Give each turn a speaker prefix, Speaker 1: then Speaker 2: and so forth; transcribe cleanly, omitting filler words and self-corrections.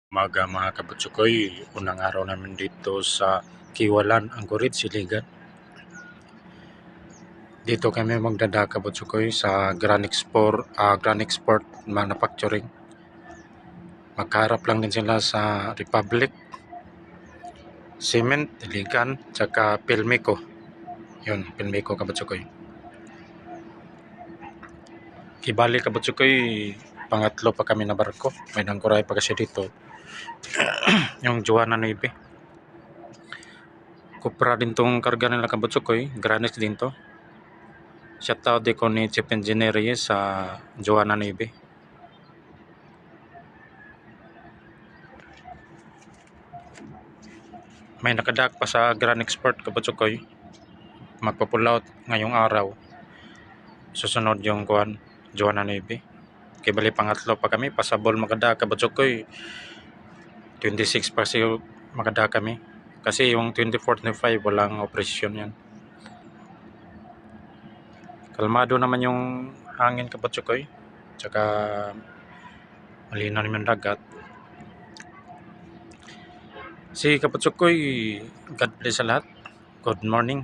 Speaker 1: Umaga mga kabutsukoy, unang araw namin dito sa Kiwalan, Anchorage, Siligan. Dito kami magdada kabutsukoy sa Grand Export Manufacturing. Magkaharap lang din sila sa Republic, Cement, Siligan, tsaka Pilmico. Yun, Pilmico kabutsukoy. Kibali kabutsukoy, pangatlo pa kami na barko. May nangkuray pa kasi dito. Yung Joanna Navy. Kupra din tong karga nila kabutsukoy, Granite din to. Shoutout di ko ni Chief Engineer sa Joanna Navy. May nakadak pa sa Grand Export kabutsukoy. Magpapulaut ngayong araw. Susunod yung Joanna Navy. Kaya bali pangatlo pa kami, pasabol makada kabutsukoy. 26 pa siya makada kami. Kasi yung 24-25 walang operasyon yan. Kalmado naman yung hangin kabutsukoy. Tsaka malinaw naman dagat. Si kabutsukoy, God bless sa lahat. Good morning.